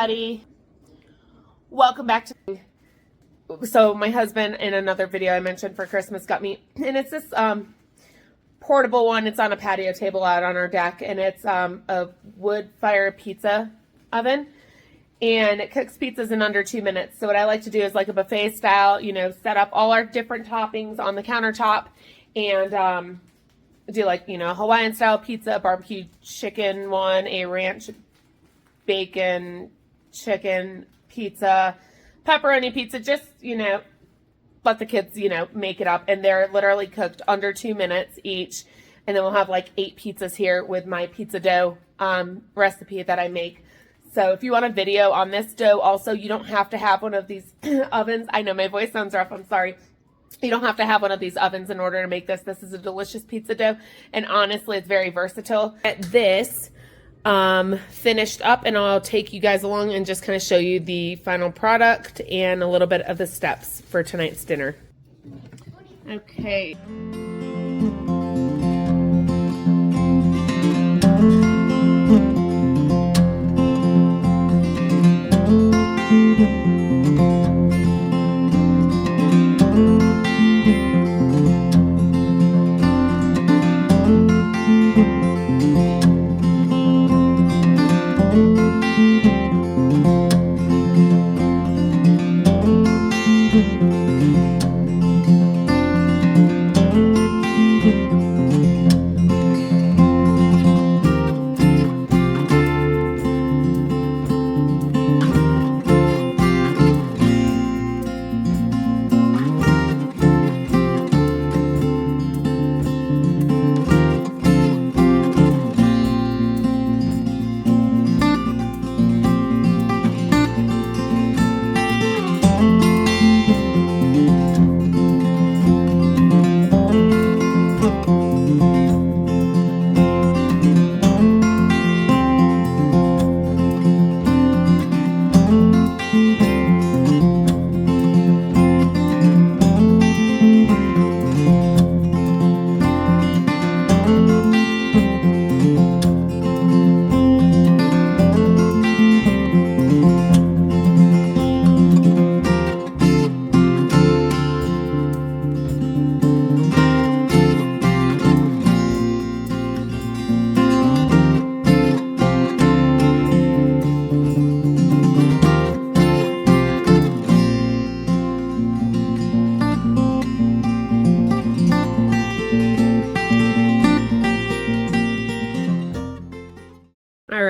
everybody. Welcome back to... So my husband in another video I mentioned for Christmas got me, and it's this portable one. It's on a patio table out on our deck, and it's a wood fire pizza oven, and it cooks pizzas in under 2 minutes. So what I like to do is like a buffet style, you know, set up all our different toppings on the countertop and do like, you know, a Hawaiian style pizza, barbecue chicken one, a ranch bacon chicken pizza, pepperoni pizza, just, you know, let the kids, you know, make it up. And they're literally cooked under 2 minutes each. And then we'll have like 8 pizzas here with my pizza dough recipe that I make. So if you want a video on this dough also, you don't have to have one of these ovens. I know my voice sounds rough, I'm sorry. You don't have to have one of these ovens in order to make this. This is a delicious pizza dough. And honestly, it's very versatile. At this finished up, and I'll take you guys along and just kind of show you the final product and a little bit of the steps for tonight's dinner. Okay.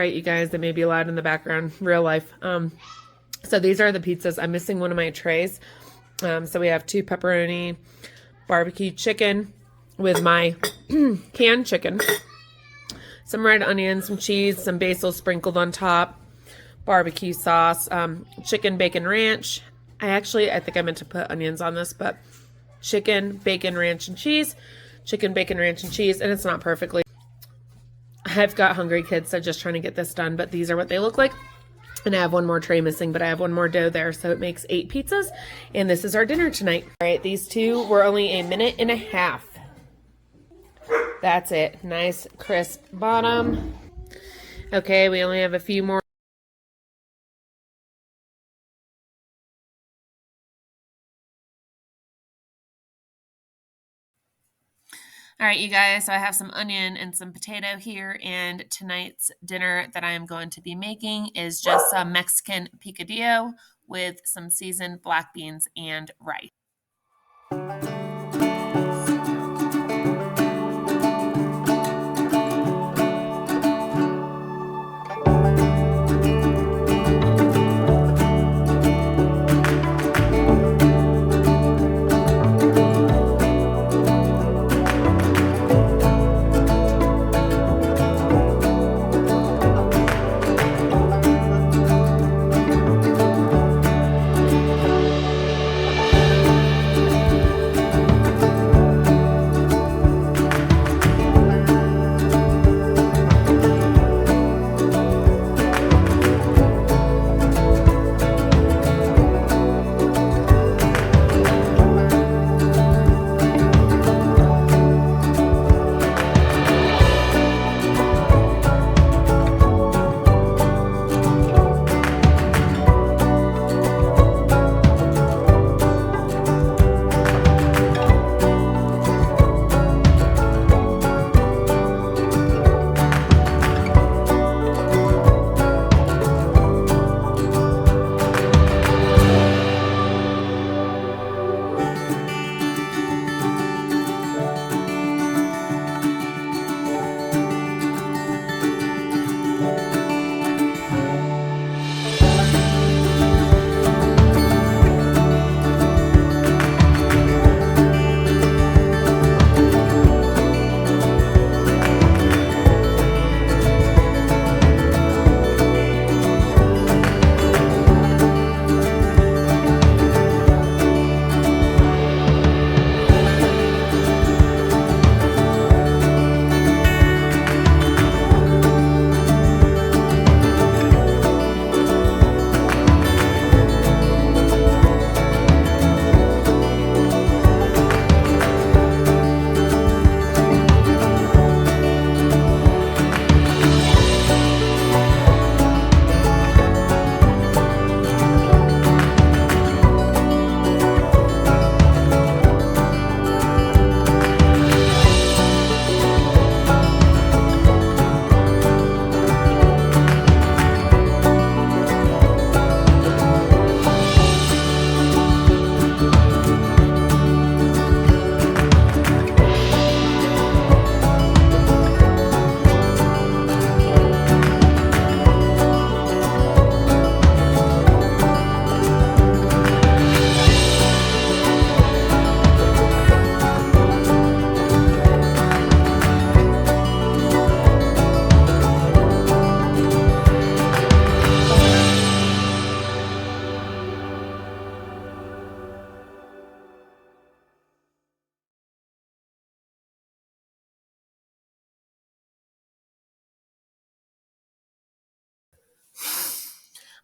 You guys, that may be loud in the background, real life. So these are the pizzas. I'm missing one of my trays. So we have 2 pepperoni barbecue chicken with my canned chicken, some red onions, some cheese, some basil sprinkled on top, barbecue sauce, chicken bacon ranch. I think I meant to put onions on this, but chicken bacon ranch and cheese, chicken bacon ranch and cheese, and it's not perfectly. I've got hungry kids, so just trying to get this done, but these are what they look like. And I have one more tray missing, but I have one more dough there, so it makes 8 pizzas, and this is our dinner tonight. All right, these 2 were only 1.5 minutes. That's it. Nice, crisp bottom. Okay, we only have a few more. All right, you guys, so I have some onion and some potato here, and tonight's dinner that I am going to be making is just a Mexican picadillo with some seasoned black beans and rice.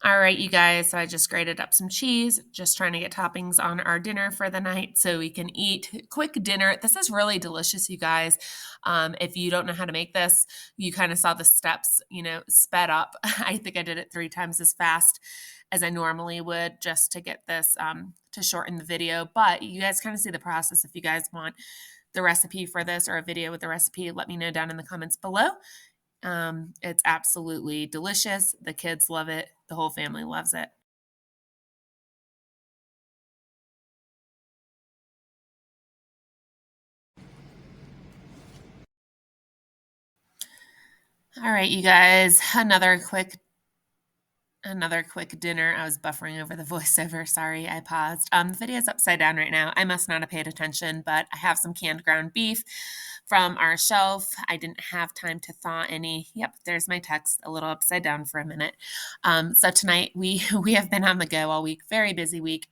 All right, you guys, so I just grated up some cheese, just trying to get toppings on our dinner for the night so we can eat. Quick dinner. This is really delicious, you guys. If you don't know how to make this, you kind of saw the steps, sped up. I think I did it 3 times as fast as I normally would just to get this to shorten the video. But you guys kind of see the process. If you guys want the recipe for this or a video with the recipe, let me know down in the comments below. It's absolutely delicious. The kids love it. The whole family loves it. All right, you guys, another quick dinner. I was buffering over the voiceover. Sorry, I paused. The video's upside down right now. I must not have paid attention, but I have some canned ground beef from our shelf. I didn't have time to thaw any. Yep, there's my text, a little upside down for a minute. So tonight we have been on the go all week. Very busy week.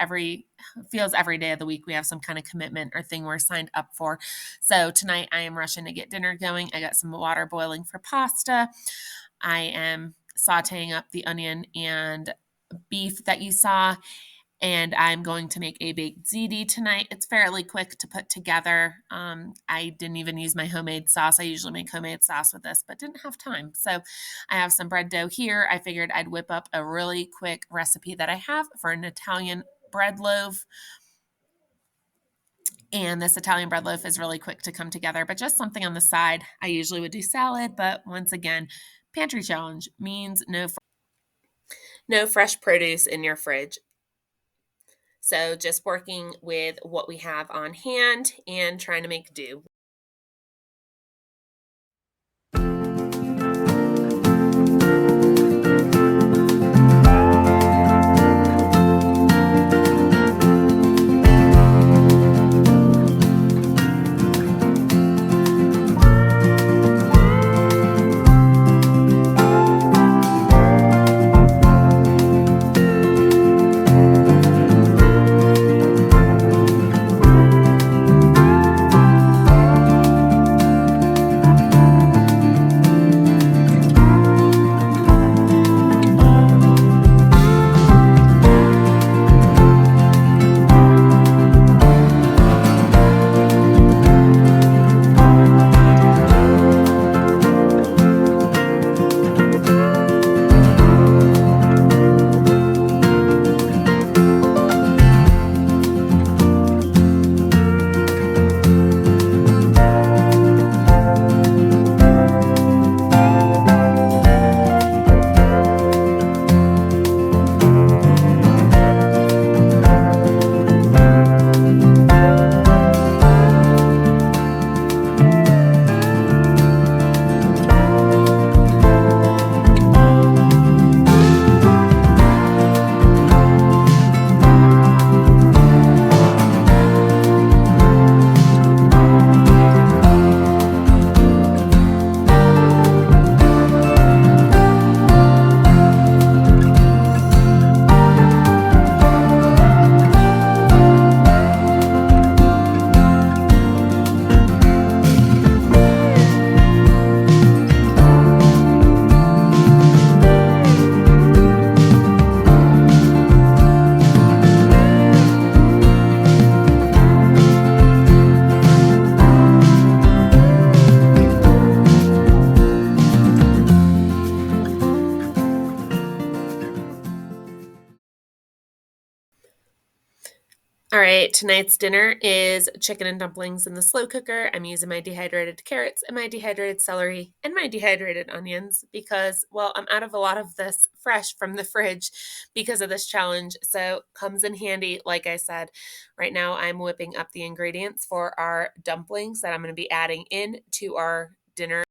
Feels every day of the week we have some kind of commitment or thing we're signed up for. So tonight I am rushing to get dinner going. I got some water boiling for pasta. I am sauteing up the onion and beef that you saw, and I'm going to make a baked ziti tonight. It's fairly quick to put together. I didn't even use my homemade sauce. I usually make homemade sauce with this, but didn't have time. So I have some bread dough here. I figured I'd whip up a really quick recipe that I have for an Italian bread loaf. And this Italian bread loaf is really quick to come together, but just something on the side. I usually would do salad, but once again, pantry challenge means no fresh produce in your fridge. So just working with what we have on hand and trying to make do. All right, tonight's dinner is chicken and dumplings in the slow cooker. I'm using my dehydrated carrots and my dehydrated celery and my dehydrated onions because, well, I'm out of a lot of this fresh from the fridge because of this challenge. So comes in handy, like I said. Right now I'm whipping up the ingredients for our dumplings that I'm going to be adding in to our dinner.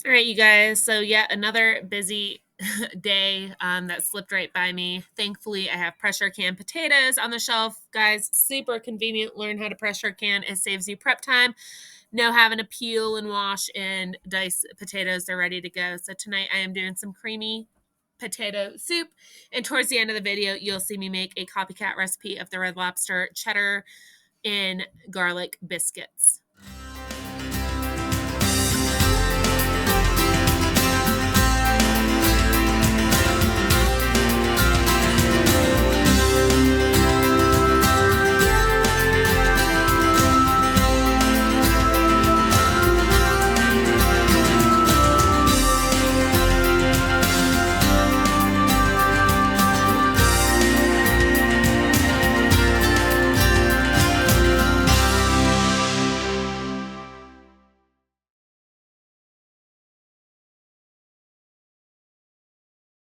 All right, you guys. So yet another busy day that slipped right by me. Thankfully, I have pressure can potatoes on the shelf. Guys, super convenient. Learn how to pressure can. It saves you prep time. No having to peel and wash and dice potatoes. They're ready to go. So tonight I am doing some creamy potato soup. And towards the end of the video, you'll see me make a copycat recipe of the Red Lobster cheddar and garlic biscuits.